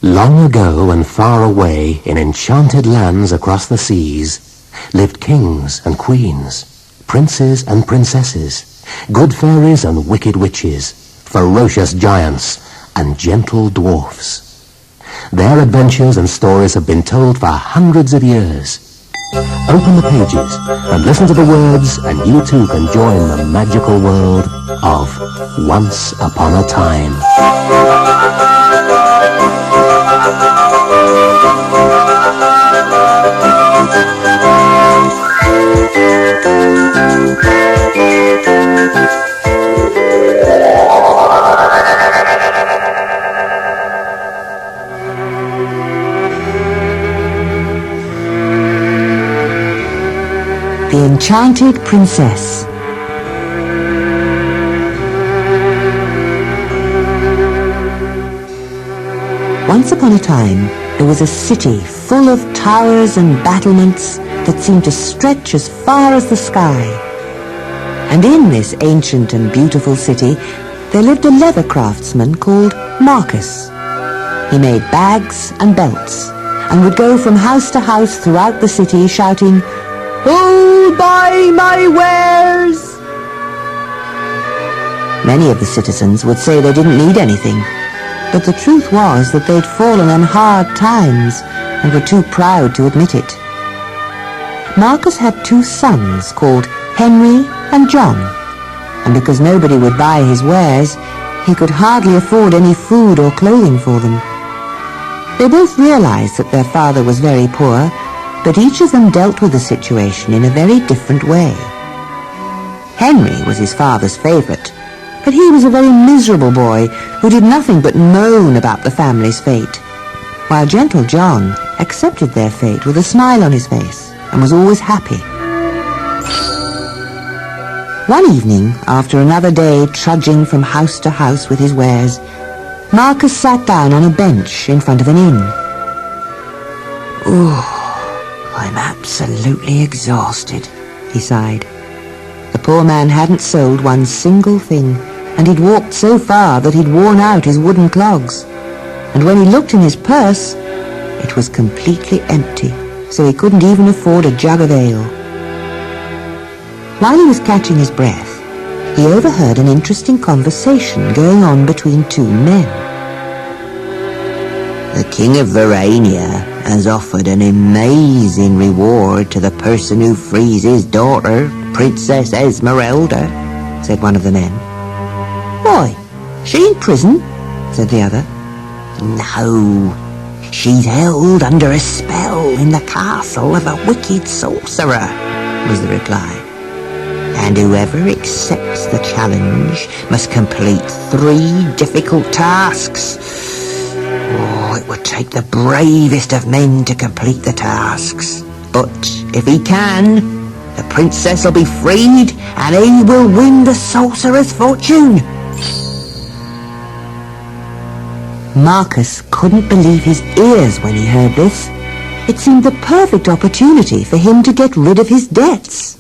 Long ago and far away, in enchanted lands across the seas, lived kings and queens, princes and princesses, good fairies and wicked witches, ferocious giants and gentle dwarfs. Their adventures and stories have been told for hundreds of years. Open the pages and listen to the words, and you too can join the magical world of Once Upon a Time. The Enchanted Princess. Once upon a time, there was a city full of towers and battlements that seemed to stretch as far as the sky. And in this ancient and beautiful city, there lived a leather craftsman called Marcus. He made bags and belts, and would go from house to house throughout the city shouting, "Who'll buy my wares?" Many of the citizens would say they didn't need anything, but the truth was that they'd fallen on hard times and were too proud to admit it. Marcus had 2 sons called Henry and John, and because nobody would buy his wares, he could hardly afford any food or clothing for them. They both realized that their father was very poor, but each of them dealt with the situation in a very different way. Henry was his father's favorite, but he was a very miserable boy who did nothing but moan about the family's fate, while gentle John accepted their fate with a smile on his face and was always happy. One evening, after another day trudging from house to house with his wares, Marcus sat down on a bench in front of an inn. "Ooh, I'm absolutely exhausted," he sighed. The poor man hadn't sold one single thing, and he'd walked so far that he'd worn out his wooden clogs. And when he looked in his purse, it was completely empty, so he couldn't even afford a jug of ale. While he was catching his breath, he overheard an interesting conversation going on between 2 men. "The King of Verania has offered an amazing reward to the person who frees his daughter, Princess Esmerelda," said one of the men. "Why, she in prison?" said the other. "No, she's held under a spell in the castle of a wicked sorcerer," was the reply. "And whoever accepts the challenge must complete 3 difficult tasks. Oh, it would take the bravest of men to complete the tasks. But if he can, the princess will be freed and he will win the sorcerer's fortune." Marcus couldn't believe his ears when he heard this. It seemed the perfect opportunity for him to get rid of his debts.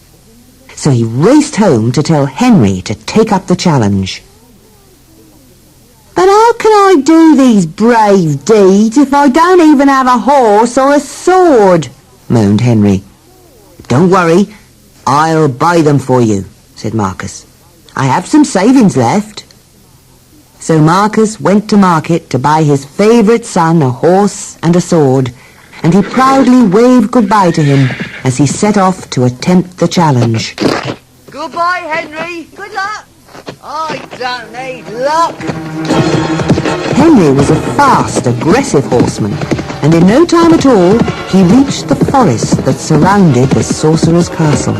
So he raced home to tell Henry to take up the challenge. "But how can I do these brave deeds if I don't even have a horse or a sword?" moaned Henry. "Don't worry, I'll buy them for you," said Marcus. "I have some savings left." So Marcus went to market to buy his favourite son a horse and a sword, and he proudly waved goodbye to him as he set off to attempt the challenge. "Goodbye, Henry. Good luck." "I don't need luck." Henry was a fast, aggressive horseman, and in no time at all he reached the forest that surrounded the sorcerer's castle.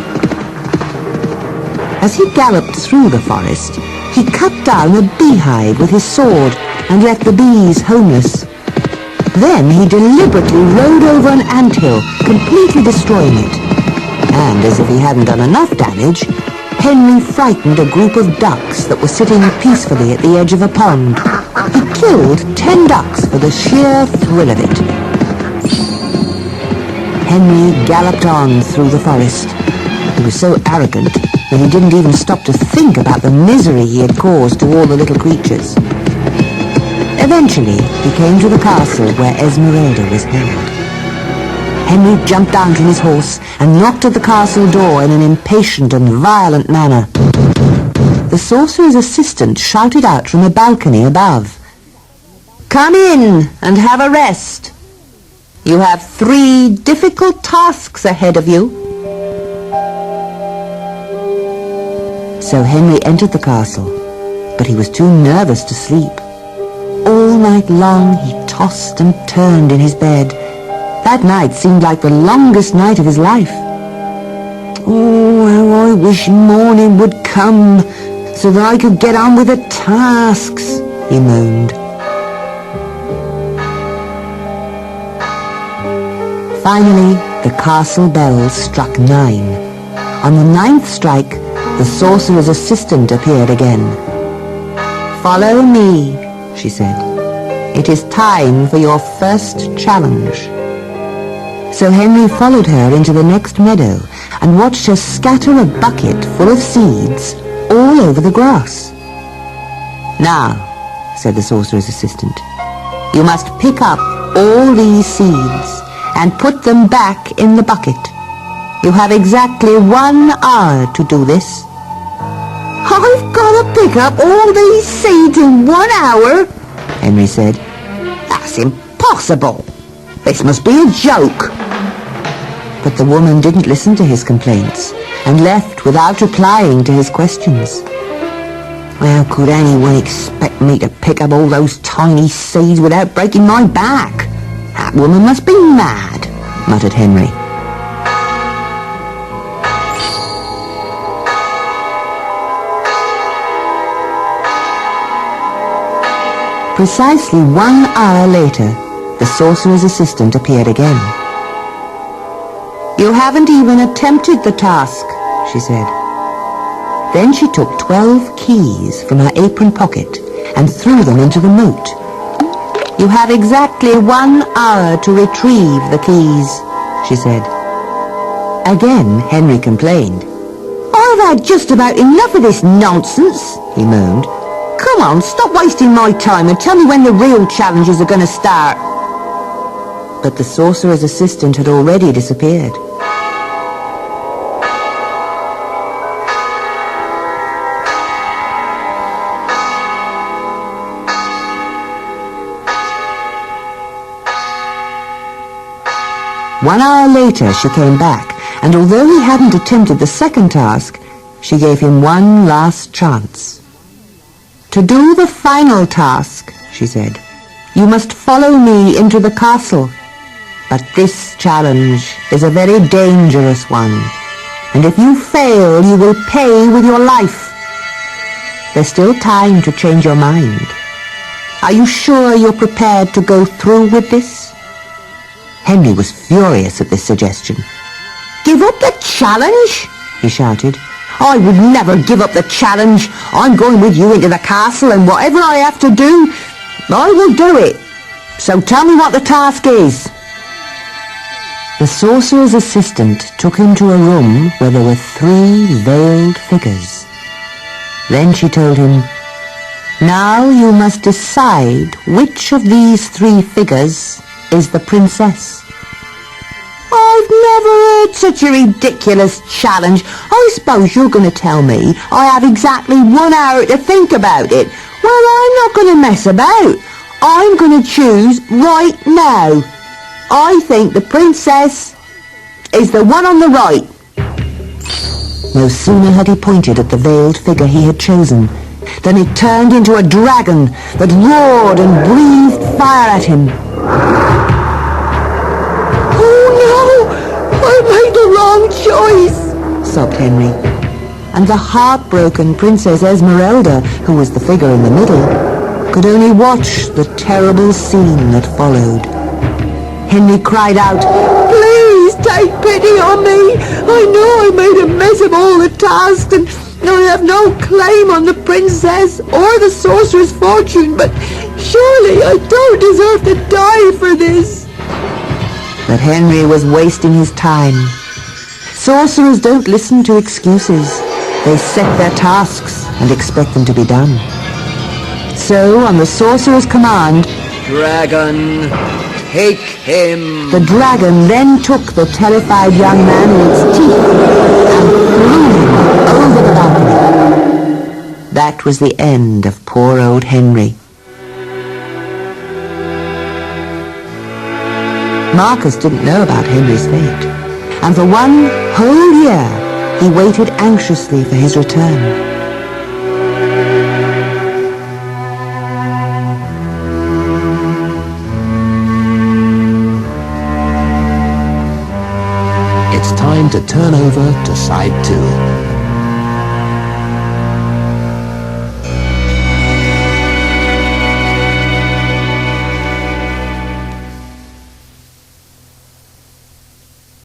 As he galloped through the forest, he cut down a beehive with his sword and left the bees homeless. Then he deliberately rode over an anthill, completely destroying it. And as if he hadn't done enough damage, Henry frightened a group of ducks that were sitting peacefully at the edge of a pond. He killed 10 ducks for the sheer thrill of it. Henry galloped on through the forest. He was so arrogant that he didn't even stop to think about the misery he had caused to all the little creatures. Eventually, he came to the castle where Esmerelda was held. Henry jumped down from his horse and knocked at the castle door in an impatient and violent manner. The sorcerer's assistant shouted out from a balcony above, "Come in and have a rest. You have 3 difficult tasks ahead of you." So Henry entered the castle, but he was too nervous to sleep. All night long he tossed and turned in his bed. That night seemed like the longest night of his life. "Oh, how I wish morning would come so that I could get on with the tasks," he moaned. Finally, the castle bells struck 9. On the 9th strike, the sorcerer's assistant appeared again. "Follow me," she said. "It is time for your first challenge." So Henry followed her into the next meadow and watched her scatter a bucket full of seeds all over the grass. "Now," said the sorcerer's assistant, "you must pick up all these seeds and put them back in the bucket. You have exactly 1 hour to do this." "I've got to pick up all these seeds in 1 hour?" Henry said. "That's impossible. This must be a joke." But the woman didn't listen to his complaints and left without replying to his questions. "How could anyone expect me to pick up all those tiny seeds without breaking my back? That woman must be mad," muttered Henry. Precisely 1 hour later, the sorcerer's assistant appeared again. "You haven't even attempted the task," she said. Then she took 12 keys from her apron pocket and threw them into the moat. "You have exactly 1 hour to retrieve the keys," she said. Again, Henry complained. "I've had just about enough of this nonsense," he moaned. "Come on, stop wasting my time and tell me when the real challenges are going to start." But the sorcerer's assistant had already disappeared. One hour later she came back, and although he hadn't attempted the second task, she gave him one last chance. "To do the final task," she said, "you must follow me into the castle. But this challenge is a very dangerous one, and if you fail, you will pay with your life. There's still time to change your mind. Are you sure you're prepared to go through with this?" Henry was furious at this suggestion. "Give up the challenge?" he shouted. "I would never give up the challenge. I'm going with you into the castle, and whatever I have to do, I will do it. So tell me what the task is." The sorcerer's assistant took him to a room where there were 3 veiled figures. Then she told him, "Now you must decide which of these 3 figures is the princess." "I've never heard such a ridiculous challenge. I suppose you're going to tell me I have exactly 1 hour to think about it. Well, I'm not going to mess about. I'm going to choose right now. I think the princess is the one on the right." No sooner had he pointed at the veiled figure he had chosen than it turned into a dragon that roared and breathed fire at him. "Oh no! I made the wrong choice!" sobbed Henry. And the heartbroken Princess Esmerelda, who was the figure in the middle, could only watch the terrible scene that followed. Henry cried out, "Please take pity on me! I know I made a mess of all the tasks, and I have no claim on the princess or the sorcerer's fortune, but surely I don't deserve to die for this." But Henry was wasting his time. Sorcerers don't listen to excuses. They set their tasks and expect them to be done. So, on the sorcerer's command, Dragon, take him. the dragon then took the terrified young man in its teeth and threw him over the balcony. That was the end of poor old Henry. Marcus didn't know about Henry's fate, and for 1 whole year he waited anxiously for his return. It's time to turn over to side 2.